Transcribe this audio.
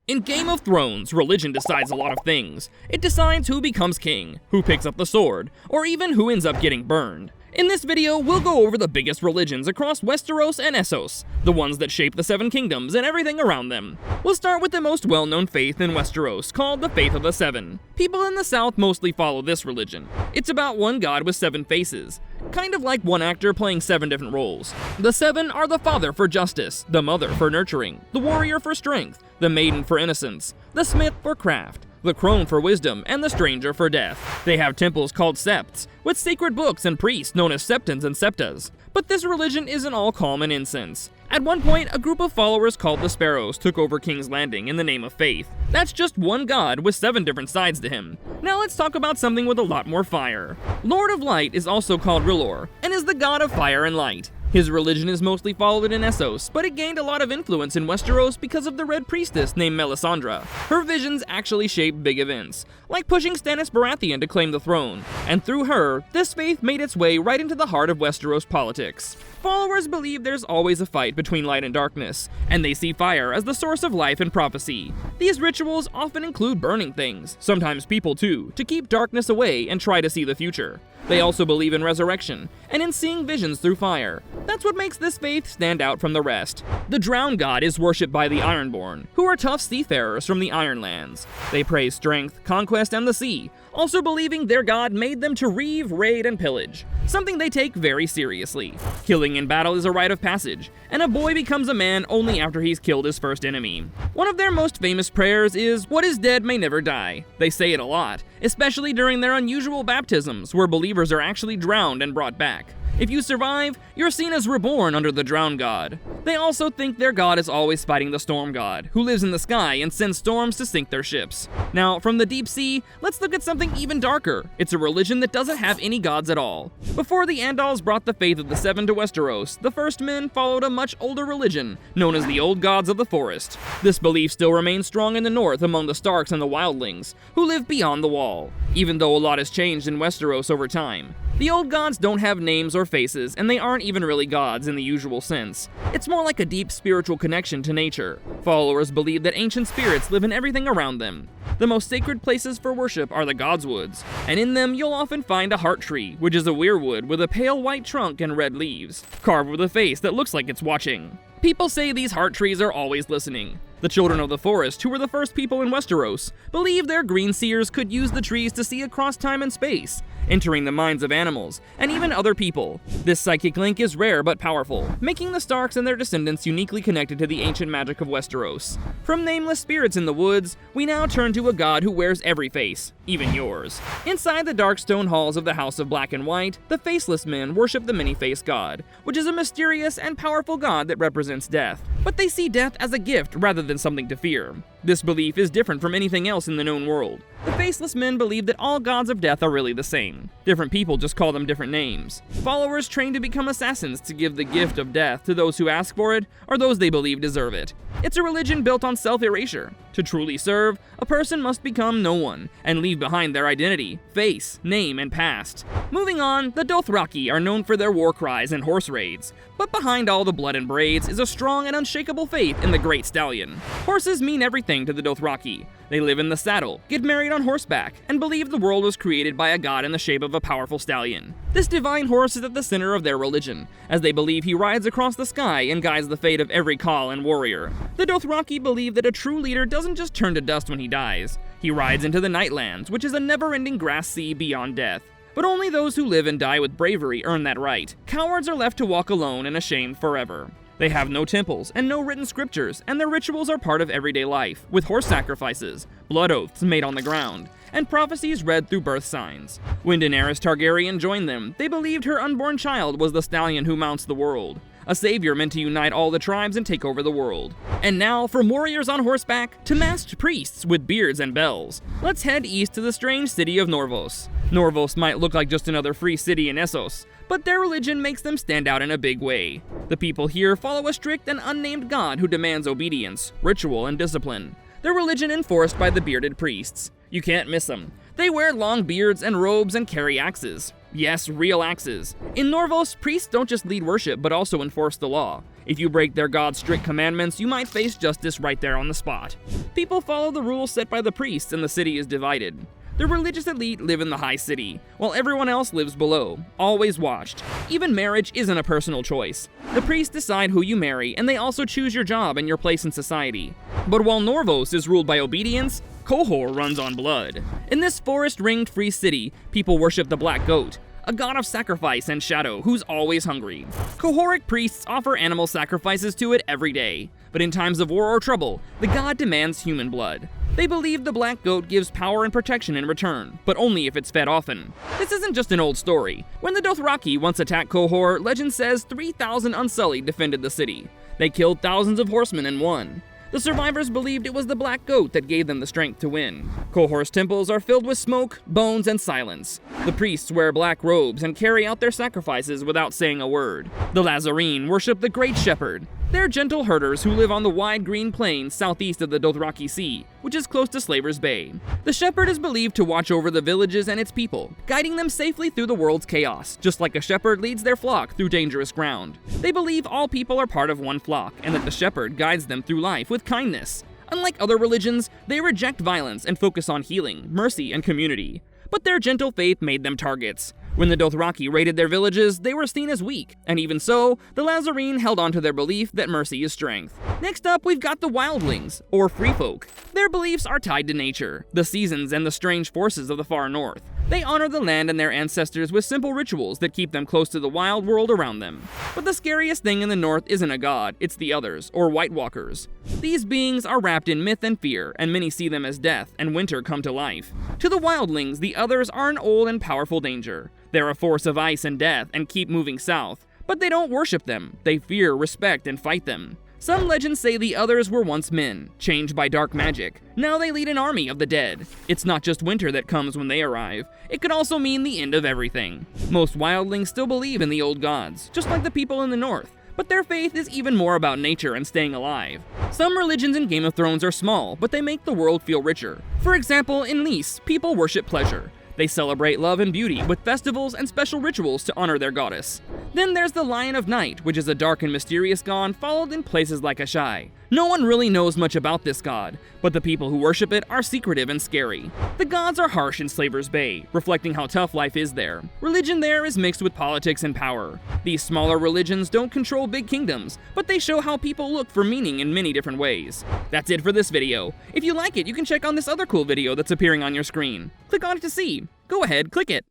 In Game of Thrones, religion decides a lot of things. It decides who becomes king, who picks up the sword, or even who ends up getting burned. In this video, we'll go over the biggest religions across Westeros and Essos, the ones that shape the Seven Kingdoms and everything around them. We'll start with the most well-known faith in Westeros, called the Faith of the Seven. People in the South mostly follow this religion. It's about one god with 7 faces, kind of like one actor playing 7 different roles. The 7 are the father for justice, the mother for nurturing, the warrior for strength, the maiden for innocence, the smith for craft, the crone for wisdom, and the stranger for death. They have temples called septs, with sacred books and priests known as septons and septas. But this religion isn't all calm and incense. At one point, a group of followers called the Sparrows took over King's Landing in the name of faith. That's just one god with 7 different sides to him. Now let's talk about something with a lot more fire. Lord of Light is also called R'hllor, and is the god of fire and light. His religion is mostly followed in Essos, but it gained a lot of influence in Westeros because of the Red Priestess named Melisandre. Her visions actually shaped big events, like pushing Stannis Baratheon to claim the throne, and through her, this faith made its way right into the heart of Westeros politics. Followers believe there's always a fight between light and darkness, and they see fire as the source of life and prophecy. These rituals often include burning things, sometimes people too, to keep darkness away and try to see the future. They also believe in resurrection, and in seeing visions through fire. That's what makes this faith stand out from the rest. The Drown God is worshipped by the Ironborn, who are tough seafarers from the Ironlands. They praise strength, conquest, and the sea, also believing their god made them to reave, raid, and pillage, something they take very seriously. Killing in battle is a rite of passage, and a boy becomes a man only after he's killed his first enemy. One of their most famous prayers is, "What is dead may never die." They say it a lot, especially during their unusual baptisms, where believers are actually drowned and brought back. If you survive, you're seen as reborn under the Drown God. They also think their god is always fighting the Storm God, who lives in the sky and sends storms to sink their ships. Now, from the deep sea, let's look at something even darker. It's a religion that doesn't have any gods at all. Before the Andals brought the faith of the Seven to Westeros, the first men followed a much older religion, known as the Old Gods of the Forest. This belief still remains strong in the north among the Starks and the Wildlings, who live beyond the Wall, even though a lot has changed in Westeros over time. The old gods don't have names or faces, and they aren't even really gods in the usual sense. It's more like a deep spiritual connection to nature. Followers believe that ancient spirits live in everything around them. The most sacred places for worship are the Gods' Woods, and in them you'll often find a heart tree, which is a weirwood with a pale white trunk and red leaves, carved with a face that looks like it's watching. People say these heart trees are always listening. The children of the forest, who were the first people in Westeros, believe their green seers could use the trees to see across time and space, entering the minds of animals, and even other people. This psychic link is rare but powerful, making the Starks and their descendants uniquely connected to the ancient magic of Westeros. From nameless spirits in the woods, we now turn to a god who wears every face, even yours. Inside the dark stone halls of the House of Black and White, the Faceless Men worship the Many-Faced God, which is a mysterious and powerful god that represents death. But they see death as a gift rather than something to fear. This belief is different from anything else in the known world. The Faceless Men believe that all gods of death are really the same. Different people just call them different names. Followers train to become assassins to give the gift of death to those who ask for it, or those they believe deserve it. It's a religion built on self-erasure. To truly serve, a person must become no one, and leave behind their identity, face, name, and past. Moving on, the Dothraki are known for their war cries and horse raids, but behind all the blood and braids is a strong and unshakable faith in the Great Stallion. Horses mean everything to the Dothraki. They live in the saddle, get married on horseback, and believe the world was created by a god in the shape of a powerful stallion. This divine horse is at the center of their religion, as they believe he rides across the sky and guides the fate of every Khal and warrior. The Dothraki believe that a true leader doesn't just turn to dust when he dies. He rides into the Nightlands, which is a never-ending grass sea beyond death. But only those who live and die with bravery earn that right. Cowards are left to walk alone and ashamed forever. They have no temples and no written scriptures, and their rituals are part of everyday life, with horse sacrifices, blood oaths made on the ground, and prophecies read through birth signs. When Daenerys Targaryen joined them, they believed her unborn child was the stallion who mounts the world, a savior meant to unite all the tribes and take over the world. And now, from warriors on horseback to masked priests with beards and bells, let's head east to the strange city of Norvos. Norvos might look like just another free city in Essos, but their religion makes them stand out in a big way. The people here follow a strict and unnamed god who demands obedience, ritual, and discipline. Their religion enforced by the bearded priests. You can't miss them. They wear long beards and robes and carry axes. Yes, real axes. In Norvos, priests don't just lead worship but also enforce the law. If you break their god's strict commandments, you might face justice right there on the spot. People follow the rules set by the priests and the city is divided. The religious elite live in the high city, while everyone else lives below, always watched. Even marriage isn't a personal choice. The priests decide who you marry, and they also choose your job and your place in society. But while Norvos is ruled by obedience, Qohor runs on blood. In this forest-ringed free city, people worship the Black Goat, a god of sacrifice and shadow who's always hungry. Qohoric priests offer animal sacrifices to it every day, but in times of war or trouble, the god demands human blood. They believe the Black Goat gives power and protection in return, but only if it's fed often. This isn't just an old story. When the Dothraki once attacked Qohor, legend says 3,000 Unsullied defended the city. They killed thousands of horsemen and won. The survivors believed it was the Black Goat that gave them the strength to win. Qohor's temples are filled with smoke, bones, and silence. The priests wear black robes and carry out their sacrifices without saying a word. The Lazarene worship the Great Shepherd. They're gentle herders who live on the wide green plains southeast of the Dothraki Sea, which is close to Slaver's Bay. The shepherd is believed to watch over the villages and its people, guiding them safely through the world's chaos, just like a shepherd leads their flock through dangerous ground. They believe all people are part of one flock, and that the shepherd guides them through life with kindness. Unlike other religions, they reject violence and focus on healing, mercy, and community. But their gentle faith made them targets. When the Dothraki raided their villages, they were seen as weak, and even so, the Lazarene held on to their belief that mercy is strength. Next up, we've got the Wildlings, or Free Folk. Their beliefs are tied to nature, the seasons, and the strange forces of the far north. They honor the land and their ancestors with simple rituals that keep them close to the wild world around them. But the scariest thing in the north isn't a god, it's the Others, or White Walkers. These beings are wrapped in myth and fear, and many see them as death and winter come to life. To the Wildlings, the Others are an old and powerful danger. They're a force of ice and death and keep moving south. But they don't worship them. They fear, respect, and fight them. Some legends say the Others were once men, changed by dark magic. Now they lead an army of the dead. It's not just winter that comes when they arrive. It could also mean the end of everything. Most Wildlings still believe in the old gods, just like the people in the north. But their faith is even more about nature and staying alive. Some religions in Game of Thrones are small, but they make the world feel richer. For example, in Lys, people worship pleasure. They celebrate love and beauty with festivals and special rituals to honor their goddess. Then there's the Lion of Night, which is a dark and mysterious god followed in places like Ashai. No one really knows much about this god, but the people who worship it are secretive and scary. The gods are harsh in Slaver's Bay, reflecting how tough life is there. Religion there is mixed with politics and power. These smaller religions don't control big kingdoms, but they show how people look for meaning in many different ways. That's it for this video. If you like it, you can check on this other cool video that's appearing on your screen. Click on it to see. Go ahead, click it.